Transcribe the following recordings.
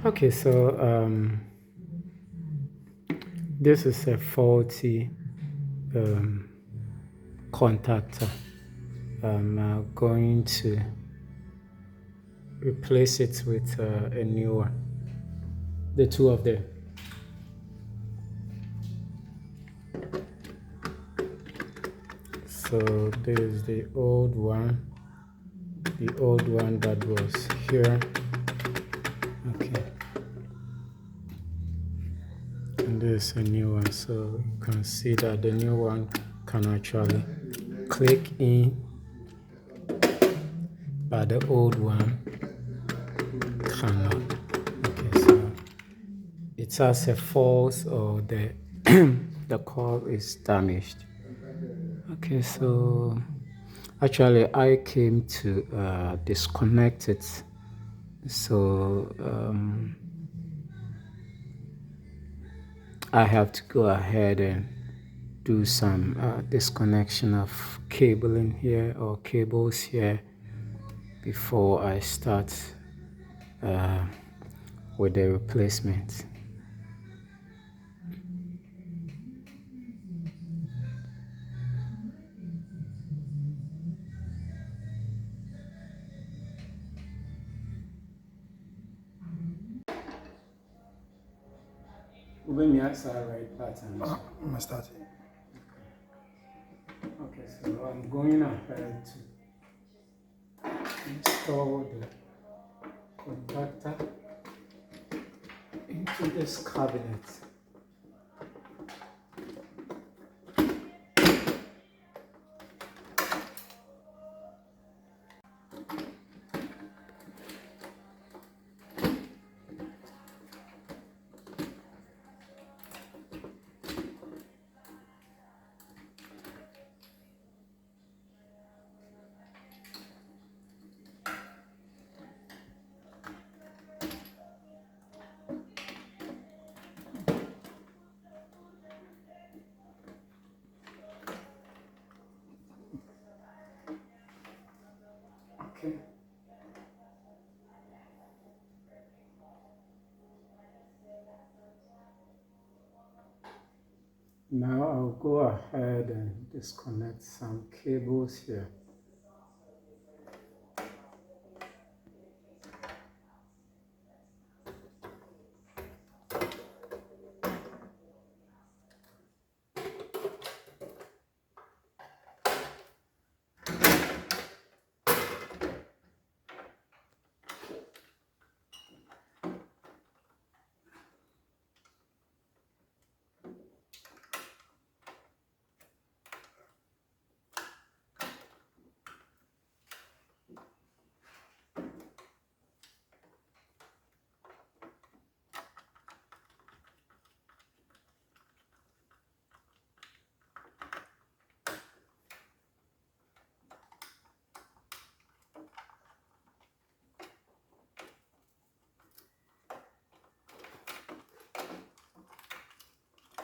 Okay, so this is a faulty um, contactor. I'm going to replace it with a new one. The two of them. So this is the old one that was here. Okay. And this is a new one. So you can see that the new one can actually click in, but the old one cannot. Okay, so it has a fault or the the coil is damaged. Okay, so actually I came to disconnect it. So I have to go ahead and do some disconnection of cabling here or cables here before I start with the replacement. When you right patterns. I'm starting. Okay, so I'm going ahead to install the contactor into this cabinet. Okay. Now I'll go ahead and disconnect some cables here.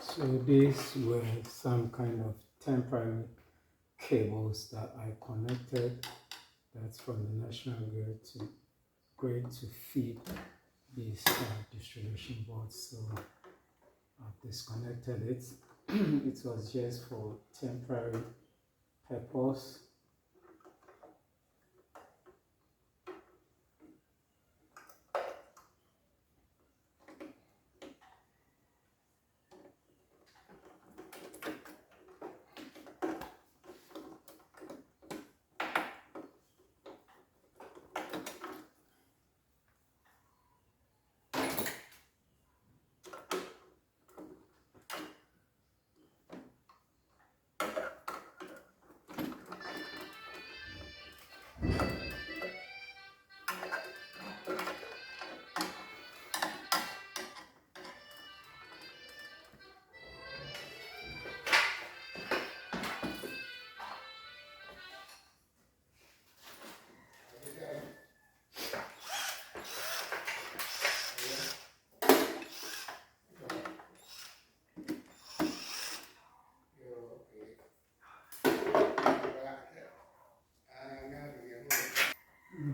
So these were some kind of temporary cables that I connected. That's from the national grid to feed these distribution boards. So I've disconnected it. It was just for temporary purpose.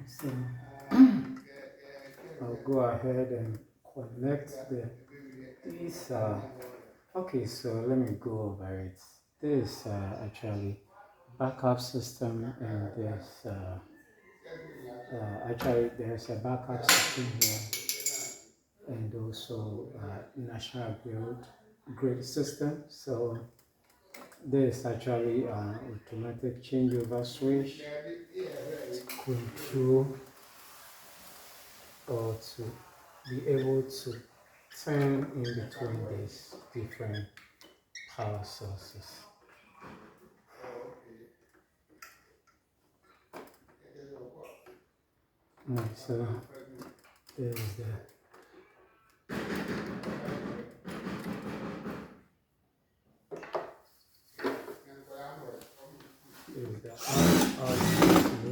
So I'll go ahead and connect these. Okay, so let me go over it. This actually backup system, and actually there's a backup system here, and also national grid system. So this actually automatic changeover switch to control or to be able to turn in between these different power sources. Right, so there's the output from the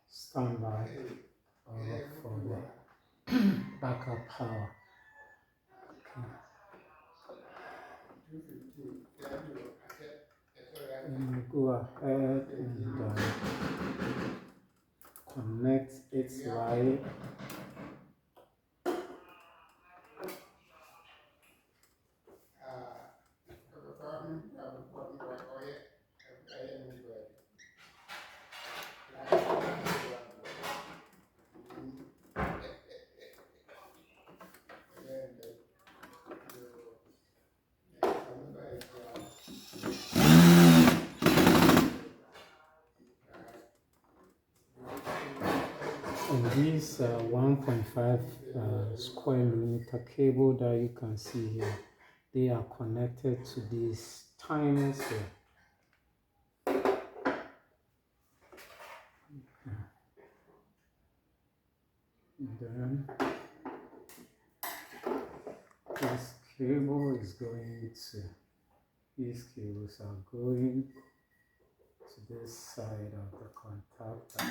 standby or for the backup power. And go ahead and connect its wire. And this 1.5 square millimeter cable that you can see here, they are connected to these timers here. And then this cable is going to, these cables are going to this side of the contactor.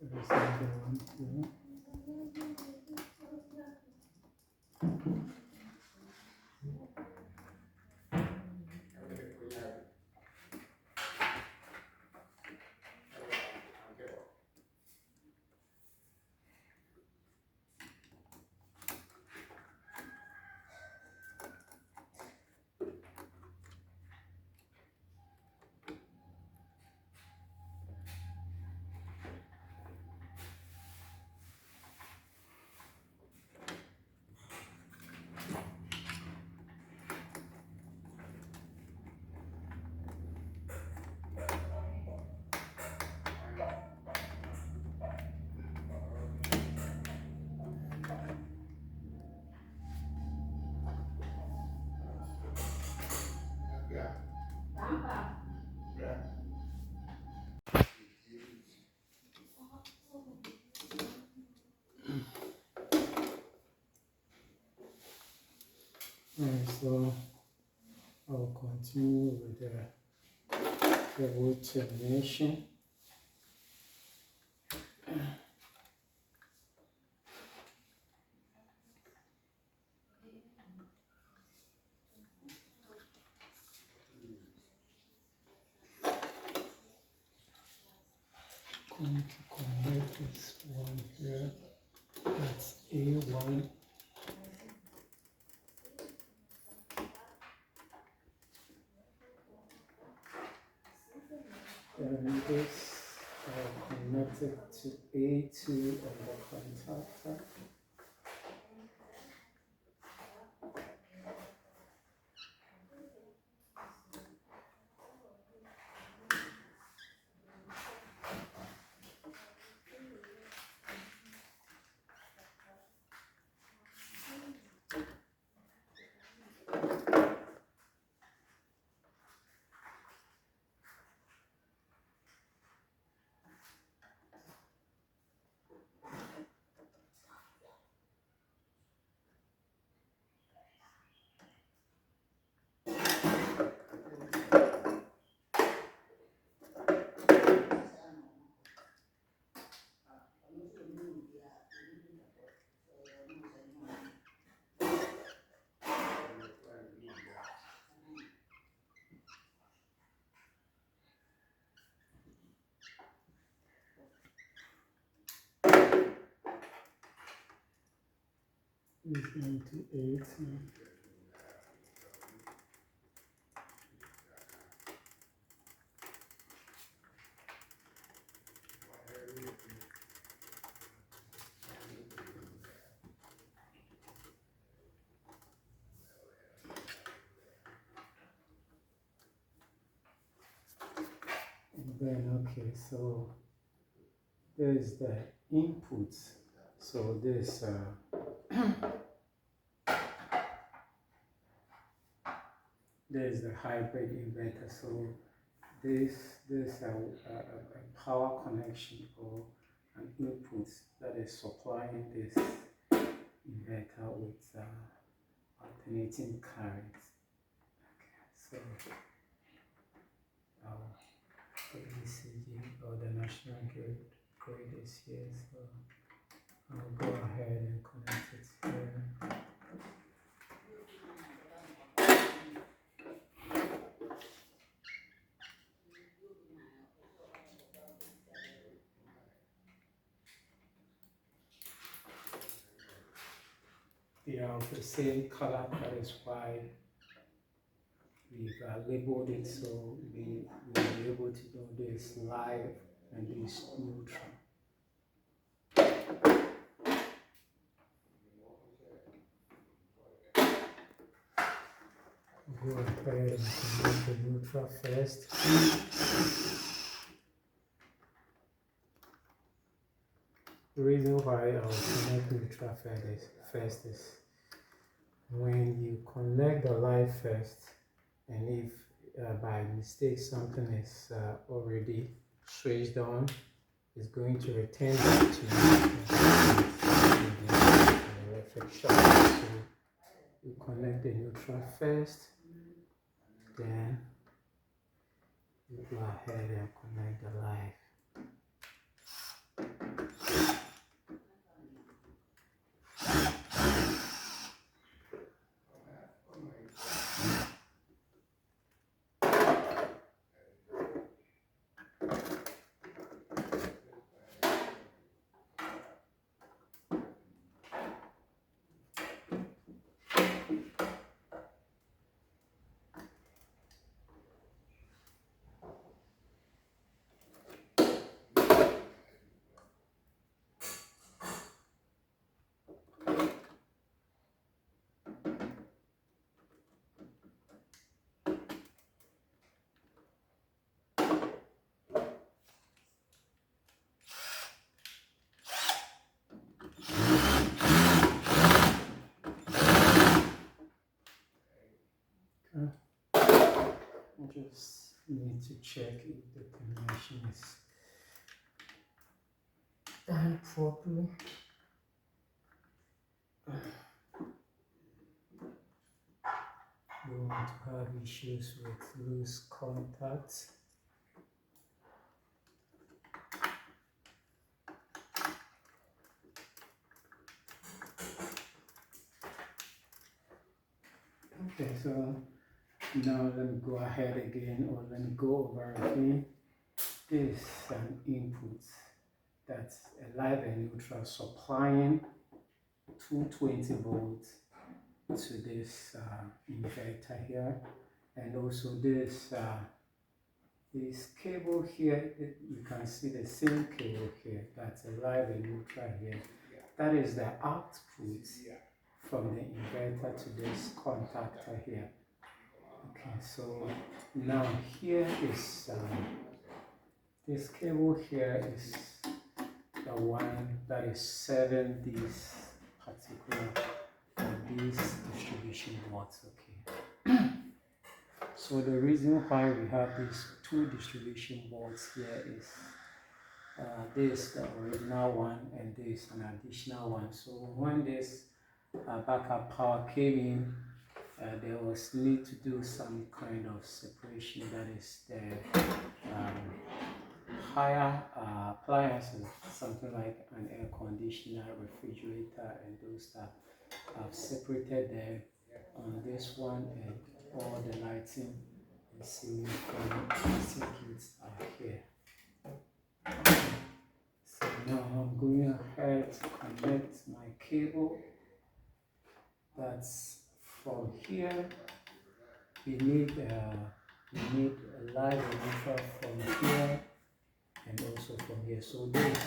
There's another one here. And so I'll continue with the cable termination. Going to connect this one here. That's A1. And this connected to A2 on the contactor. is 98. And then, okay, so there's the inputs. So this there's the hybrid inverter. So this a power connection or an input that is supplying this inverter with alternating current. Okay, so our ECG or the national grid is here. So I'll go ahead and connect it here. They are of the same color, that is why we've labeled it, so we will be able to do this live and this neutral. Go ahead and connect the neutral first. The reason why I'll connect neutral first is when you connect the live first, and if by mistake something is already switched on, it's going to return back to the electric shock. So you connect the neutral first, then you go ahead and connect the live. I just need to check if the termination is done properly. You want to have issues with loose contacts. Okay, so now let me go ahead again, or let me go over again. This is an input that's a live and neutral supplying 220 volts to this inverter here, and also this cable here. You can see the same cable here. That's a live and neutral here. That is the output from the inverter to this contactor here. Okay, so now here is this cable here is the one that is serving this particular these distribution boards. Okay. So the reason why we have these two distribution boards here is this the original one, and this an additional one. So when this backup power came in, there was need to do some kind of separation. That is the higher appliances, something like an air conditioner, refrigerator, and those that I've separated there on this one, and all the lighting and ceiling fan circuits are here. So now I'm going ahead to connect my cable That's from here. We need a live emitter from here and also from here. So this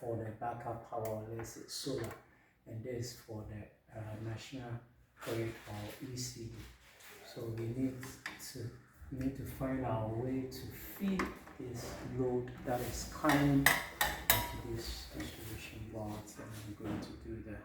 for the backup power, let's say solar, and this for the national grid or ECD. So we need to find our way to feed this load that is coming into this distribution box, and I'm going to do that.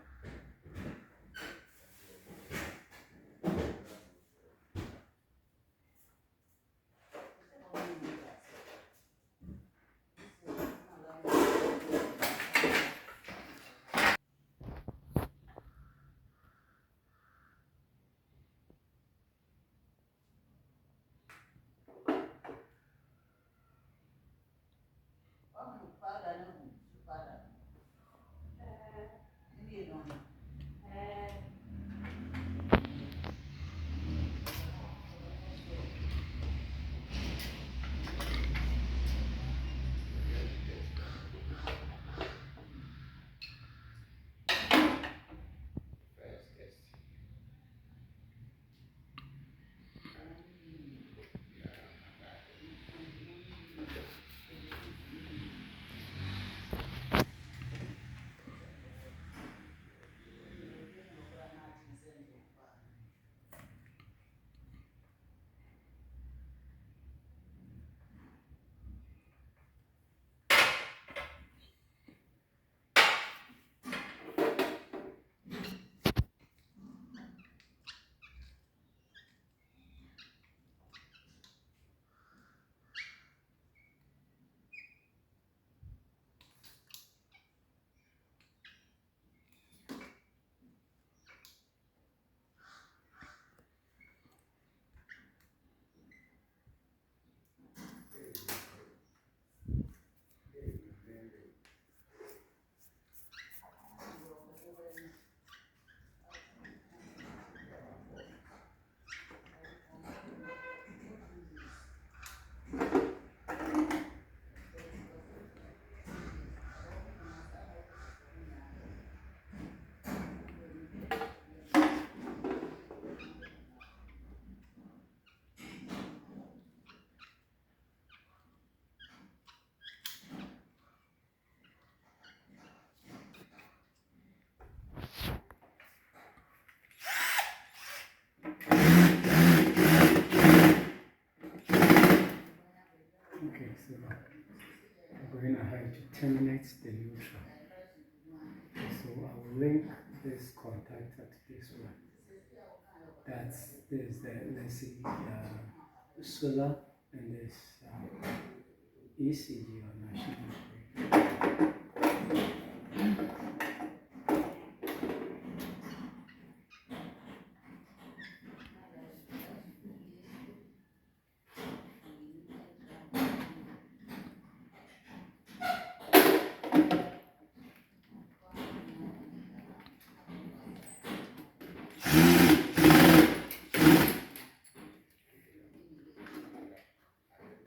Okay, so I'm going ahead to terminate the neutral. So I will link this contactor to this one. There's the, let's see, solar, and this ECG or national grid.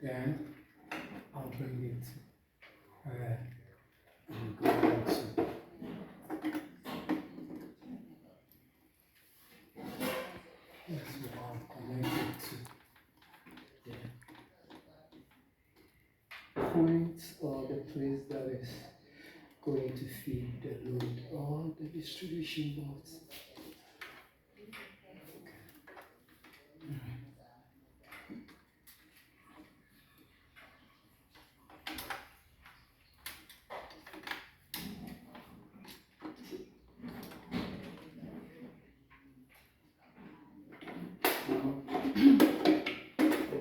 Then I'll bring it and go on to this one connected to the point or the place that is going to feed the load or the distribution box.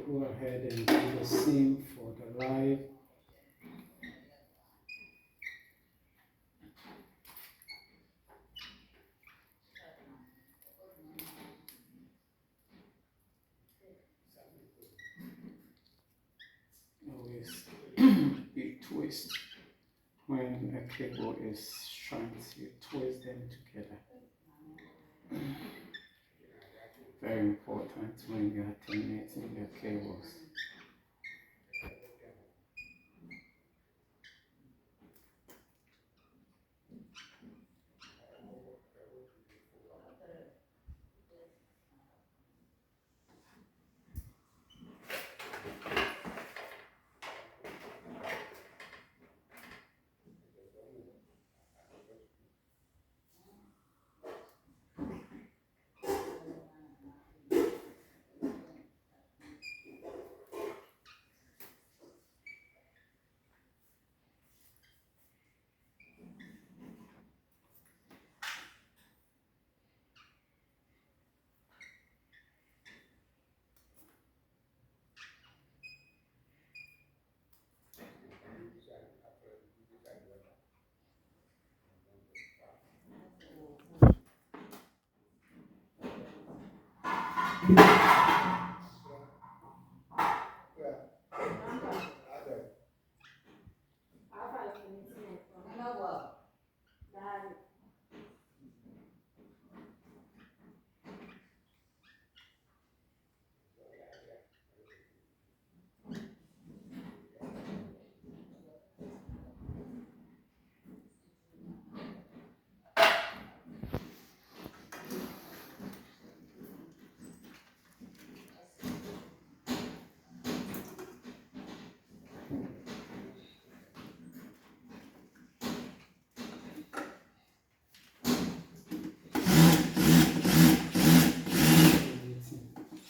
Go ahead and do the same for the live. Always you twist when a cable is strung, you twist them together. Very important when you are terminating your cables.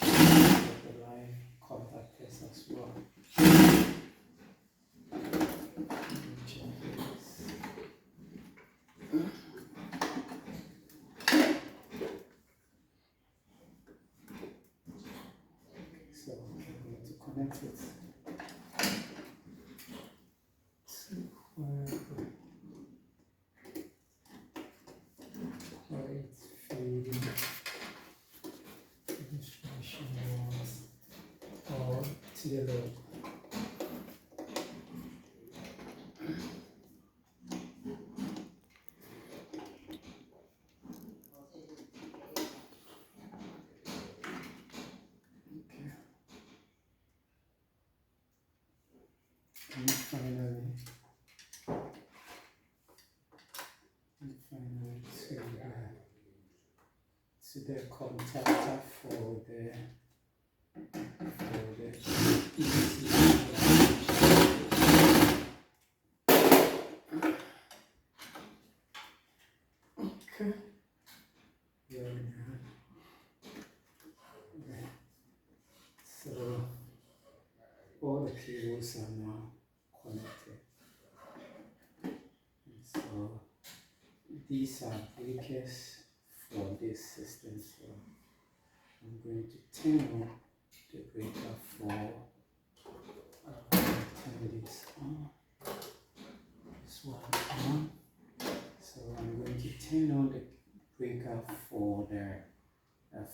The line contactors as well. Check this. So I'm going to connect it to where it's feeding the distribution box or to the load. And finally to the contactor for the okay. Yeah. Okay. So all the cables are now connected. And so these are breakers for this system. So I'm going to turn on the breaker for turn this on. This one on. So I'm going to turn on the breaker for the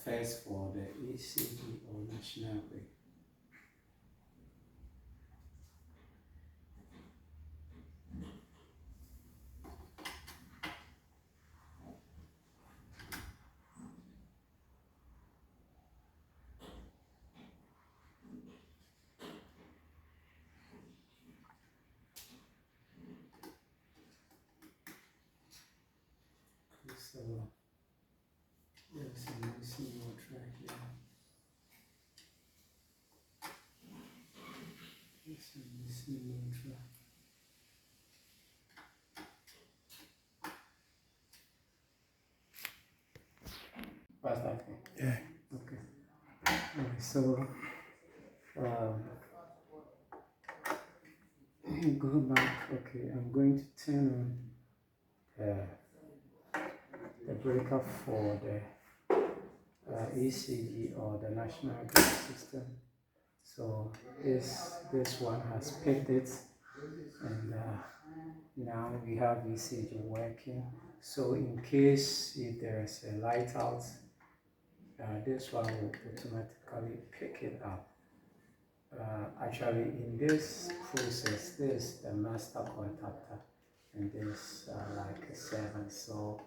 first for the ECG or national grid. So there's a missing node right here. There's a missing node right. What's that thing? Yeah. Okay. Alright, so go back. Okay, I'm going to turn on the breaker for the ECG or the national grid system. So this one has picked it, and now we have ECG working. So in case if there is a light out, this one will automatically pick it up. Actually, in this process, this is the master contactor, and this like a servant. So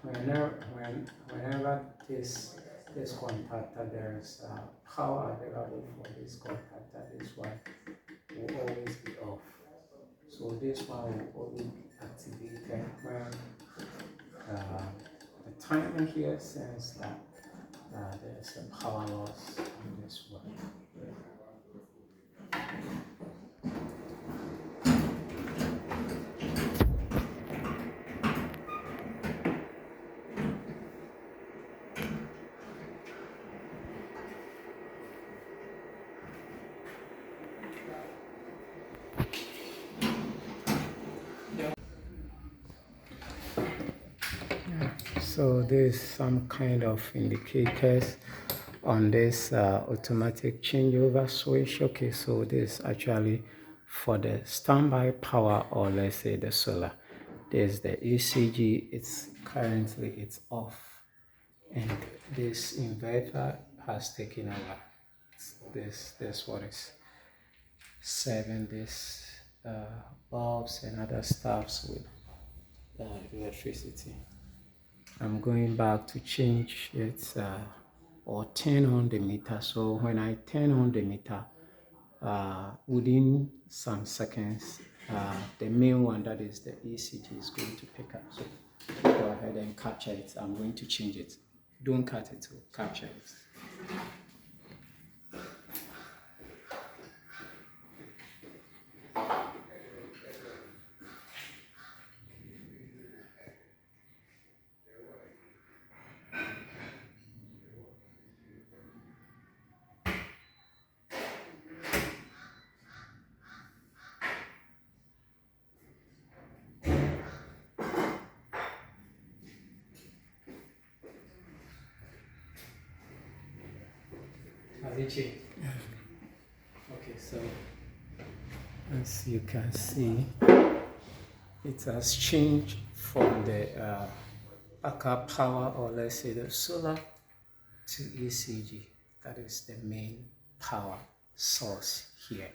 whenever this contactor there is power available for this contactor, this one will always be off. So this one will always be activated when the timer here says that there's a power loss on this one. So there's some kind of indicators on this automatic changeover switch. Okay, so this actually for the standby power, or let's say the solar. There's the ECG, it's currently off, and this inverter has taken over. This what is serving this bulbs and other stuffs with electricity. I'm going back to change it or turn on the meter. So when I turn on the meter, within some seconds, the main one, that is the ECG, is going to pick up. So go ahead and capture it. I'm going to change it. Don't cut it, capture it. Has it changed? Okay, so as you can see, it has changed from the backup power, or let's say the solar, to ECG. That is the main power source here.